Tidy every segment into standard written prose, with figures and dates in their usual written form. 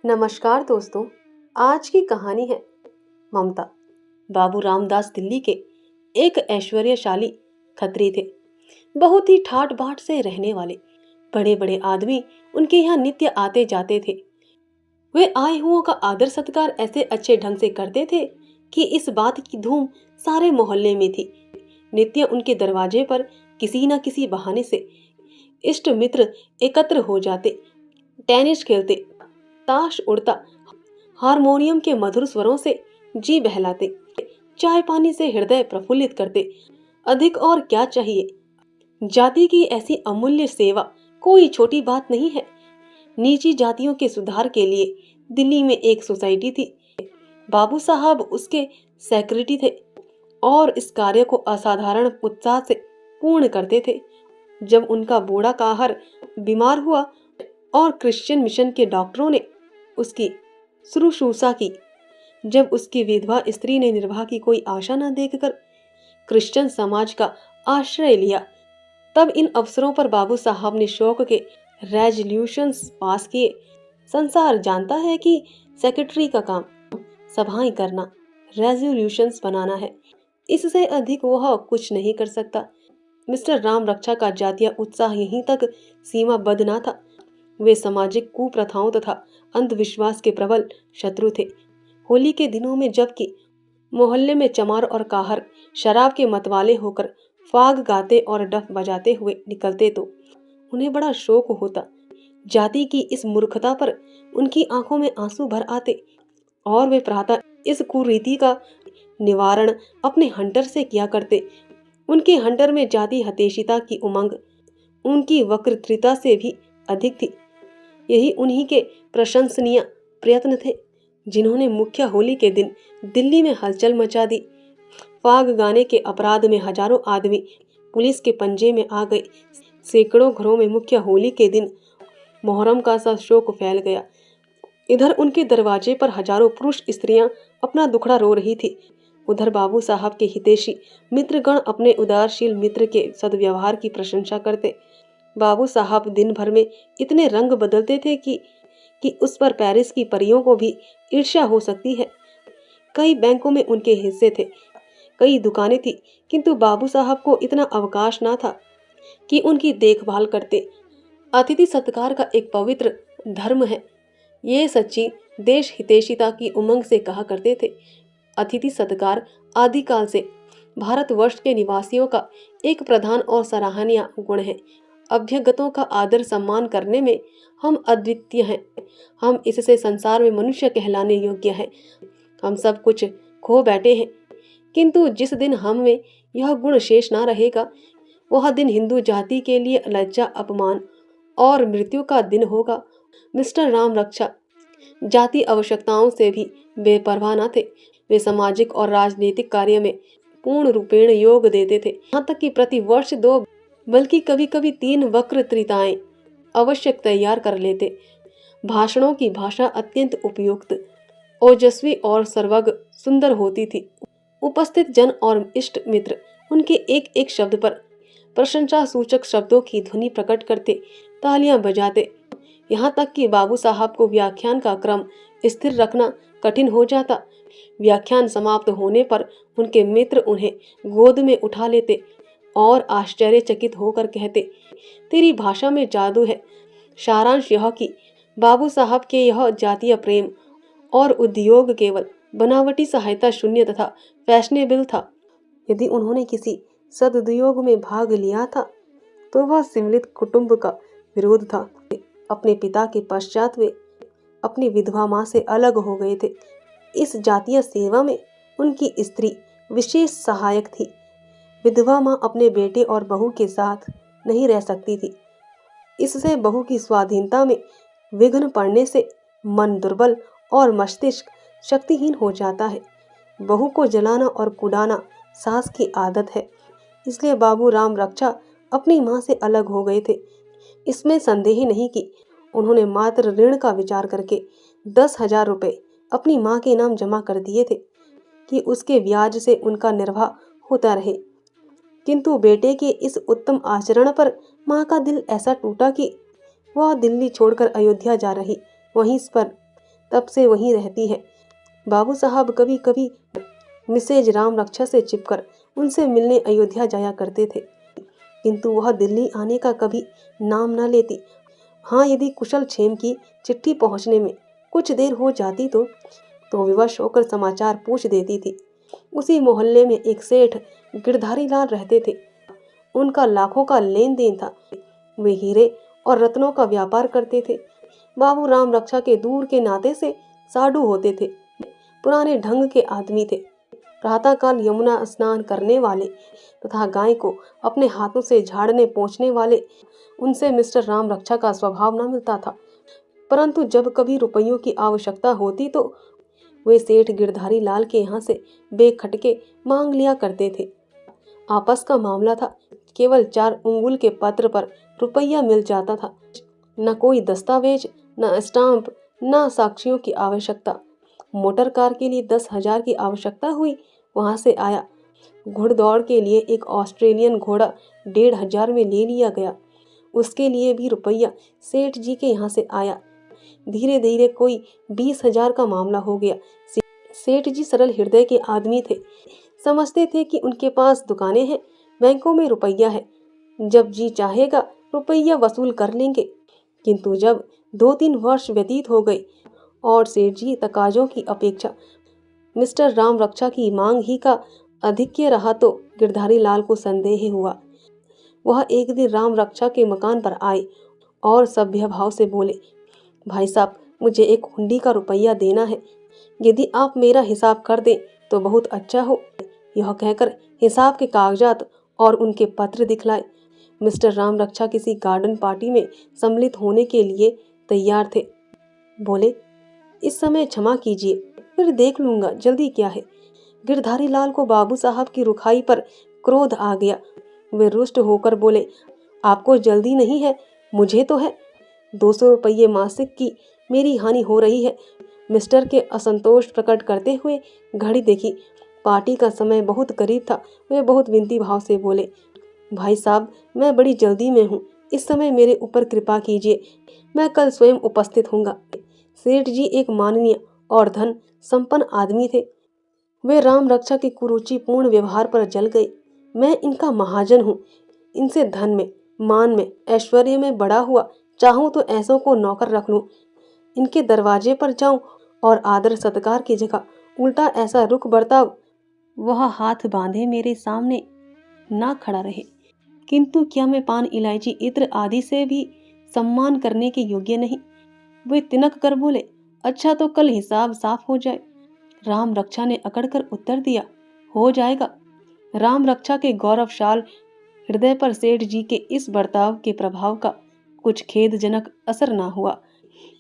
नमस्कार दोस्तों। आज की कहानी है ममता। बाबू रामदास दिल्ली के एक ऐश्वर्यशाली खत्री थे। बहुत ही ठाट बाट से रहने वाले। बड़े बड़े आदमी उनके यहाँ नित्य आते जाते थे। वे आए हुओं का आदर सत्कार ऐसे अच्छे ढंग से करते थे कि इस बात की धूम सारे मोहल्ले में थी। नित्य उनके दरवाजे पर किसी न किसी बहाने से इष्ट मित्र एकत्र हो जाते, टेनिस खेलते, ताश उड़ता, हारमोनियम के मधुर स्वरों से जी बहलाते, चाय पानी से हृदय प्रफुल्लित करते। अधिक और क्या चाहिए। जाति की ऐसी अमूल्य सेवा कोई छोटी बात नहीं है। नीची जातियों के सुधार के लिए दिल्ली में एक सोसाइटी थी। बाबू साहब उसके सेक्रेटरी थे और इस कार्य को असाधारण उत्साह से पूर्ण करते थे। जब उनका बूढ़ा काहर बीमार हुआ और क्रिश्चियन मिशन के डॉक्टरों ने उसकी शुश्रूषा की, जब उसकी विधवा स्त्री ने निर्वाह की कोई आशा न देखकर क्रिश्चियन समाज का आश्रय लिया, तब इन अवसरों पर बाबू साहब ने शौक के रेजोल्यूशंस पास किए। संसार जानता है कि सेक्रेटरी का काम सभाएं करना, रेजोल्यूशंस बनाना है। इससे अधिक वह कुछ नहीं कर सकता। मिस्टर राम रक्षा का जातीय उत्साह यहीं तक सीमाबद्ध न था। वे सामाजिक कुप्रथाओं तथा अंधविश्वास के प्रबल शत्रु थे। होली के दिनों में जबकि मोहल्ले में चमार और काहर शराब के मतवाले होकर फाग गाते और डफ बजाते हुए निकलते तो उन्हें बड़ा शौक होता। जाति की इस मूर्खता पर उनकी आंखों में आंसू भर आते और वे प्रातः इस कुरीति का निवारण अपने हंटर से किया करते। उनके हंटर में जाति हतेशिता की उमंग उनकी वक्रतृता से भी अधिक थी। यही उन्हीं के प्रशंसनीय प्रयत्न थे जिन्होंने मुख्य होली के दिन दिल्ली में हलचल मचा दी। फाग गाने के अपराध में हजारों आदमी पुलिस के पंजे में आ गए। सैकड़ों घरों में मुख्य होली के दिन मोहर्रम का सा शोक फैल गया। इधर उनके दरवाजे पर हजारों पुरुष स्त्रियां अपना दुखड़ा रो रही थी। उधर बाबू साहब के हितैषी मित्रगण अपने उदारशील मित्र के सद्व्यवहार की प्रशंसा करते। बाबू साहब दिन भर में इतने रंग बदलते थे कि उस पर पेरिस की परियों को भी ईर्ष्या हो सकती है। कई बैंकों में उनके हिस्से थे, कई दुकानें थी, किंतु बाबू साहब को इतना अवकाश ना था कि उनकी देखभाल करते। अतिथि सत्कार का एक पवित्र धर्म है, ये सच्ची देश हितैषिता की उमंग से कहा करते थे। अतिथि सत्कार आदिकाल से भारतवर्ष के निवासियों का एक प्रधान और सराहनीय गुण है। अभ्यागतों का आदर सम्मान करने में हम अद्वितीय हैं। हम इससे संसार में मनुष्य कहलाने योग्य हैं। हम सब कुछ खो बैठे हैं, किंतु जिस दिन हम में यह गुण शेष न रहेगा, वह दिन हिंदू जाति के लिए लज्जा, अपमान और मृत्यु का दिन होगा। मिस्टर राम रक्षा जाति आवश्यकताओं से भी बेपरवाह न थे। वे सामाजिक और राजनीतिक कार्य में पूर्ण रूपेण योग देते थे। यहाँ तक कि प्रति वर्ष 2 बल्कि कभी कभी 3 वक्तृताएं अवश्य तैयार कर लेते। भाषणों की भाषा अत्यंत उपयुक्त, ओजस्वी और सर्वज्ञ सुंदर होती थी। उपस्थित जन और इष्ट मित्र उनके एक एक शब्द पर प्रशंसा सूचक शब्दों की ध्वनि प्रकट करते, तालियां बजाते। यहाँ तक कि बाबू साहब को व्याख्यान का क्रम स्थिर रखना कठिन हो जाता। व्याख्यान समाप्त होने पर उनके मित्र उन्हें गोद में उठा लेते और आश्चर्यचकित होकर कहते, तेरी भाषा में जादू है। सारांश यह कि बाबू साहब के यह जातीय प्रेम और उद्योग केवल बनावटी सहायता शून्य तथा फैशनेबल था। यदि उन्होंने किसी सदुद्योग में भाग लिया था तो वह सम्मिलित कुटुंब का विरोध था। अपने पिता के पश्चात वे अपनी विधवा माँ से अलग हो गए थे। इस जातीय सेवा में उनकी स्त्री विशेष सहायक थी। विधवा माँ अपने बेटे और बहू के साथ नहीं रह सकती थी। इससे बहू की स्वाधीनता में विघ्न पड़ने से मन दुर्बल और मस्तिष्क शक्तिहीन हो जाता है। बहू को जलाना और कुड़ाना सास की आदत है। इसलिए बाबू राम रक्षा अपनी माँ से अलग हो गए थे। इसमें संदेह नहीं कि उन्होंने मात्र ऋण का विचार करके 10,000 रुपये अपनी माँ के नाम जमा कर दिए थे कि उसके ब्याज से उनका निर्वाह होता रहे। किंतु बेटे के इस उत्तम आचरण पर माँ का दिल ऐसा टूटा कि वह दिल्ली छोड़कर अयोध्या जा रही। वहीं पर तब से वहीं रहती है। बाबू साहब कभी कभी मिसेज राम रक्षा से चिपकर उनसे मिलने अयोध्या जाया करते थे, किंतु वह दिल्ली आने का कभी नाम न लेती। हाँ, यदि कुशल क्षेम की चिट्ठी पहुंचने में कुछ देर हो जाती तो विवश होकर समाचार पूछ देती थी। उसी मोहल्ले में एक सेठ गिरधारी लाल रहते थे। उनका लाखों का लेन देन था। वे हीरे और रत्नों का व्यापार करते थे। बाबू राम रक्षा के दूर के नाते से साधु होते थे। पुराने ढंग के आदमी थे। प्रातःकाल यमुना स्नान करने वाले तथा गाय को अपने हाथों से झाड़ने पोंछने वाले। उनसे मिस्टर राम रक्षा का स्वभाव न मिलता था, परंतु जब कभी रुपयों की आवश्यकता होती तो वे सेठ गिरधारी लाल के यहाँ से बेखटके मांग लिया करते थे। आपस का मामला था। केवल 4 उंगुल के पत्र पर रुपया मिल जाता था। न कोई दस्तावेज, न स्टाम्प, न साक्षियों की आवश्यकता। मोटर कार के लिए 10,000 की आवश्यकता हुई, वहां से आया। घुड़दौड़ के लिए एक ऑस्ट्रेलियन घोड़ा 1,500 में ले लिया गया, उसके लिए भी रुपया सेठ जी के यहाँ से आया। धीरे धीरे कोई 20,000 का मामला हो गया। सेठ जी सरल हृदय के आदमी थे। समझते थे कि उनके पास दुकानें हैं, बैंकों में रुपया है, जब जी चाहेगा रुपया वसूल कर लेंगे। किंतु जब 2-3 वर्ष व्यतीत हो गए और सेठ जी तकाजों की अपेक्षा मिस्टर राम रक्षा की मांग ही का आधिक्य रहा तो गिरधारी लाल को संदेह हुआ। वह एक दिन राम रक्षा के मकान पर आए और सभ्य भाव से बोले, भाई साहब, मुझे एक हुंडी का रुपया देना है। यदि आप मेरा हिसाब कर दें तो बहुत अच्छा हो। यह कहकर हिसाब के कागजात और उनके पत्र दिखलाए। मिस्टर राम रक्षा किसी गार्डन पार्टी में सम्मिलित होने के लिए तैयार थे। बोले, इस समय क्षमा कीजिए, फिर देख लूंगा, जल्दी क्या है। गिरधारी लाल को बाबू साहब की रुखाई पर क्रोध आ गया। वे रुष्ट होकर बोले, आपको जल्दी नहीं है, मुझे तो है। 200 रुपये मासिक की मेरी हानि हो रही है। मिस्टर के असंतोष प्रकट करते हुए घड़ी देखी। पार्टी का समय बहुत करीब था। वे बहुत विनती भाव से बोले, भाई साहब, मैं बड़ी जल्दी में हूँ, इस समय मेरे ऊपर कृपा कीजिए, मैं कल स्वयं उपस्थित हूँगा। सेठ जी एक माननीय और धन संपन्न आदमी थे। वे राम रक्षा के कुरुचिपूर्ण व्यवहार पर जल गए। मैं इनका महाजन हूँ। इनसे धन में, मान में, ऐश्वर्य में बड़ा हुआ, चाहूँ तो ऐसों को नौकर रख लूँ। इनके दरवाजे पर जाऊं और आदर सत्कार की जगह उल्टा ऐसा रुख बर्ताव, वह हाथ बांधे मेरे सामने ना खड़ा रहे। किंतु क्या मैं पान, इलायची, इत्र आदि से भी सम्मान करने के योग्य नहीं? वे तिनक कर बोले, अच्छा तो कल हिसाब साफ हो जाए। राम रक्षा ने अकड़कर उत्तर दिया, हो जाएगा। राम रक्षा के गौरवशाल हृदय पर सेठ जी के इस बर्ताव के प्रभाव का कुछ खेदजनक असर ना हुआ।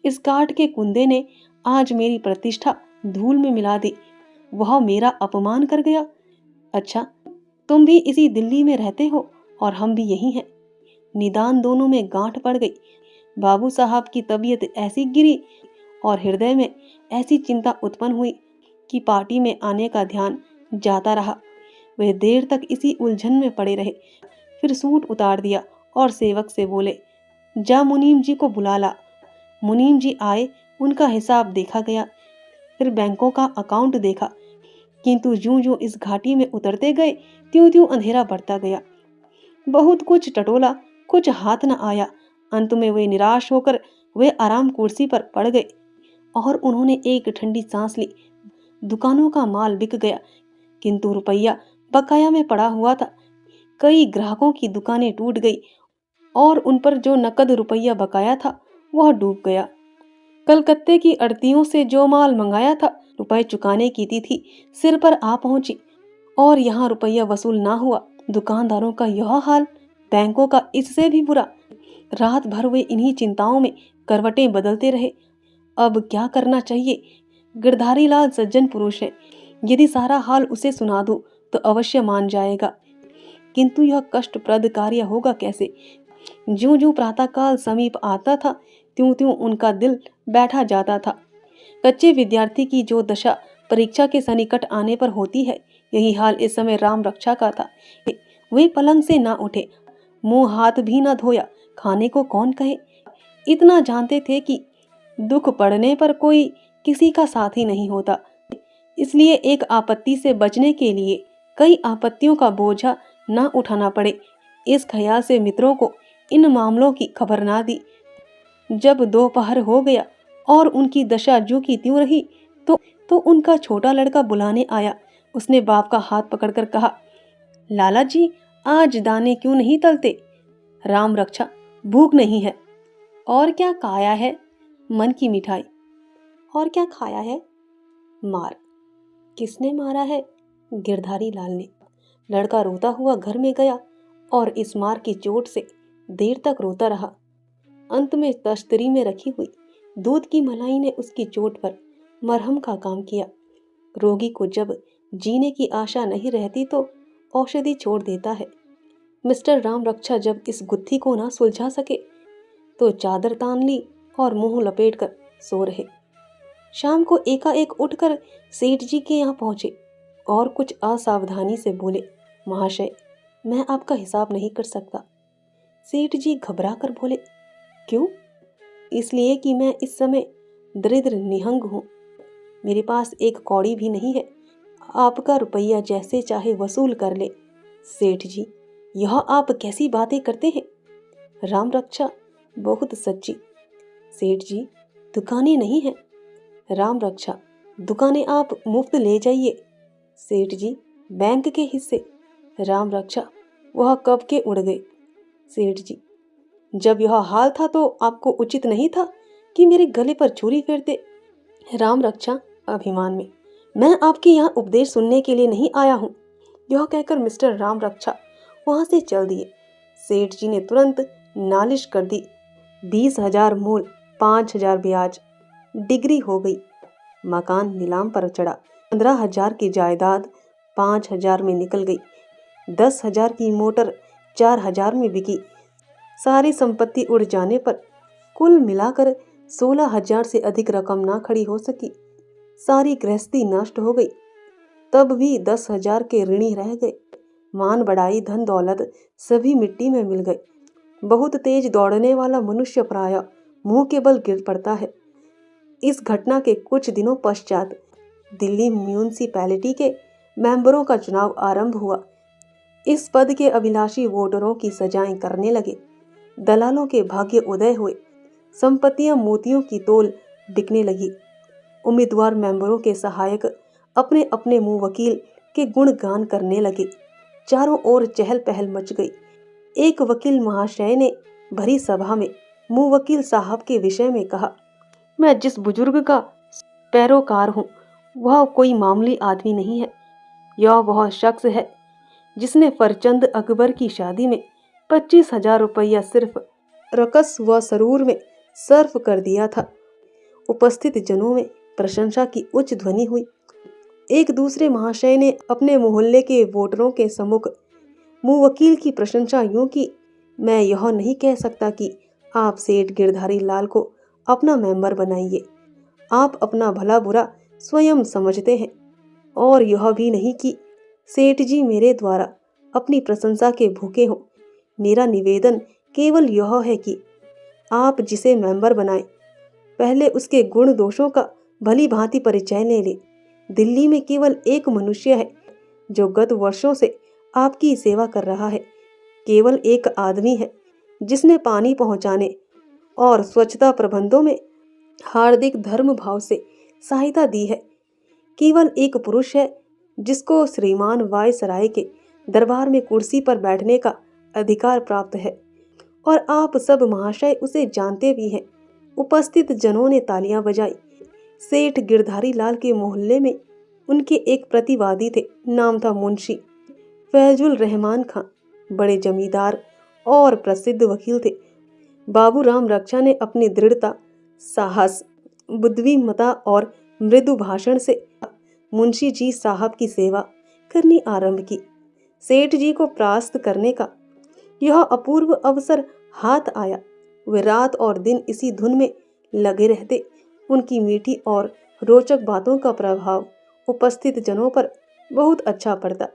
इस काठ के कुंदे ने आज मेरी प्रतिष्ठा धूल में मिला दी। वह मेरा अपमान कर गया। अच्छा, तुम भी इसी दिल्ली में रहते हो और हम भी यही हैं। निदान दोनों में गांठ पड़ गई। बाबू साहब की तबीयत ऐसी गिरी और हृदय में ऐसी चिंता उत्पन्न हुई कि पार्टी में आने का ध्यान जाता रहा। वे देर तक इसी उलझन में पड़े रहे। फिर सूट उतार दिया और सेवक से बोले, जा मुनीम जी को बुला ला। मुनीम जी आए, उनका हिसाब देखा गया, फिर बैंकों का अकाउंट देखा। किंतु ज्यों ज्यों इस घाटी में उतरते गए त्यों त्यों अंधेरा बढ़ता गया। बहुत कुछ टटोला, कुछ हाथ न आया। अंत में वे निराश होकर वे आराम कुर्सी पर पड़ गए और उन्होंने एक ठंडी सांस ली। दुकानों का माल बिक गया, किंतु रुपया बकाया में पड़ा हुआ था। कई ग्राहकों की दुकानें टूट गई और उन पर जो नकद रुपया बकाया था वह डूब गया। कलकत्ते की अड़तियों से जो माल मंगाया था, रुपए चुकाने की तिथि सिर पर आ पहुंची और यहाँ रुपया वसूल ना हुआ। दुकानदारों का यह हाल, बैंकों का इससे भी बुरा। रात भर वे इन्हीं चिंताओं में करवटें बदलते रहे। अब क्या करना चाहिए? गिरधारी लाल सज्जन पुरुष है, यदि सारा हाल उसे सुना दूं तो अवश्य मान जाएगा। किंतु यह कष्टप्रद कार्य होगा कैसे? ज्यों ज्यों प्रातःकाल समीप आता था त्यों त्यों उनका दिल बैठा जाता था। कच्चे विद्यार्थी की जो दशा परीक्षा के सन्निकट आने पर होती है, यही हाल इस समय राम रक्षा का था। वे पलंग से ना उठे, मुंह हाथ भी ना धोया, खाने को कौन कहे। इतना जानते थे कि दुख पड़ने पर कोई किसी का साथी नहीं होता, इसलिए एक आपत्ति से बचने के लिए कई आपत्तियों का बोझा न उठाना पड़े, इस ख्याल से मित्रों को इन मामलों की खबर ना दी। जब दोपहर हो गया और उनकी दशा ज्यों की त्यों रही तो उनका छोटा लड़का बुलाने आया। उसने बाप का हाथ पकड़कर कहा, लाला जी, आज दाने क्यों नहीं तलते? राम रक्षा, भूख नहीं है। और क्या खाया है? मन की मिठाई। और क्या खाया है? मार। किसने मारा है? गिरधारी लाल ने। लड़का रोता हुआ घर में गया और इस मार की चोट से देर तक रोता रहा। अंत में तश्तरी में रखी हुई दूध की मलाई ने उसकी चोट पर मरहम का काम किया। रोगी को जब जीने की आशा नहीं रहती तो औषधि छोड़ देता है। मिस्टर राम रक्षा जब इस गुत्थी को ना सुलझा सके तो चादर तान ली और मुंह लपेटकर सो रहे। शाम को एकाएक उठकर सेठ जी के यहाँ पहुंचे और कुछ असावधानी से बोले, महाशय, मैं आपका हिसाब नहीं कर सकता। सेठ जी घबरा कर बोले, क्यों? इसलिए कि मैं इस समय दरिद्र निहंग हूँ, मेरे पास एक कौड़ी भी नहीं है। आपका रुपया जैसे चाहे वसूल कर ले। सेठ जी, यह आप कैसी बातें करते हैं? राम रक्षा, बहुत सच्ची। सेठ जी, दुकानें नहीं है। राम रक्षा, दुकानें आप मुफ्त ले जाइए। सेठ जी, बैंक के हिस्से। राम रक्षा, वह कब के उड़ गए। सेठ जी, जब यह हाल था तो आपको उचित नहीं था कि मेरे गले पर छुरी फेरते। राम रक्षा अभिमान में, मैं आपके यहाँ उपदेश सुनने के लिए नहीं आया हूँ। यह कहकर मिस्टर राम रक्षा वहां से चल दिए। सेठ जी ने तुरंत नालिश कर दी। 20,000 मूल, 5,000 ब्याज, डिग्री हो गई। मकान नीलाम पर चढ़ा। 15,000 की जायदाद 5,000 में निकल गई। 10,000 की मोटर 4,000 में बिकी। सारी संपत्ति उड़ जाने पर कुल मिलाकर 16,000 से अधिक रकम ना खड़ी हो सकी। सारी गृहस्थी नष्ट हो गई। तब भी 10,000 के ऋणी रह गए। मान बढ़ाई, धन दौलत सभी मिट्टी में मिल गए। बहुत तेज दौड़ने वाला मनुष्य प्रायः मुंह के बल गिर पड़ता है। इस घटना के कुछ दिनों पश्चात दिल्ली म्यूनिसिपैलिटी के मेंबरों का चुनाव आरंभ हुआ। इस पद के अभिलाषी वोटरों की सजाएं करने लगे। दलालों के भाग्य उदय हुए। संपत्तियां मोतियों की तोल बिकने लगी। उम्मीदवार मेंबरों के सहायक अपने अपने मुंह वकील के गुणगान करने लगे। चारों ओर चहल पहल मच गई। एक वकील महाशय ने भरी सभा में मुंह वकील साहब के विषय में कहा, मैं जिस बुजुर्ग का पैरोकार हूँ वह कोई मामूली आदमी नहीं है। यह वह शख्स है जिसने फरचंद अकबर की शादी में 25,000 रुपया सिर्फ रकस व सरूर में सर्फ कर दिया था। उपस्थित जनों में प्रशंसा की उच्च ध्वनि हुई। एक दूसरे महाशय ने अपने मोहल्ले के वोटरों के सम्मुख मुंह वकील की प्रशंसा यूं की, मैं यह नहीं कह सकता कि आप सेठ गिरधारी लाल को अपना मेंबर बनाइए। आप अपना भला बुरा स्वयं समझते हैं। और यह भी नहीं कि सेठ जी मेरे द्वारा अपनी प्रशंसा के भूखे हों। मेरा निवेदन केवल यह है कि आप जिसे मेंबर बनाएं, पहले उसके गुण दोषों का भली भांति परिचय ले लें। दिल्ली में केवल एक मनुष्य है जो गत वर्षों से आपकी सेवा कर रहा है। केवल एक आदमी है जिसने पानी पहुंचाने और स्वच्छता प्रबंधों में हार्दिक धर्म भाव से सहायता दी है। केवल एक पुरुष है जिसको श्रीमान वायसराय के दरबार में कुर्सी पर बैठने का अधिकार प्राप्त है और आप सब महाशय उसे जानते भी हैं। उपस्थित जनों ने तालियां बजाई। सेठ गिरधारी लाल के मोहल्ले में उनके एक प्रतिवादी थे। नाम था मुंशी फैजुल रहमान खां। बड़े जमींदार और प्रसिद्ध वकील थे। बाबू राम रक्षा ने अपनी दृढ़ता, साहस, बुद्धिमत्ता और मृदु भाषण से मुंशी जी साहब की सेवा करनी आरंभ की। सेठ जी को परास्त करने का यह अपूर्व अवसर हाथ आया। वे रात और दिन इसी धुन में लगे रहते। उनकी मीठी और रोचक बातों का प्रभाव उपस्थित जनों पर बहुत अच्छा पड़ता।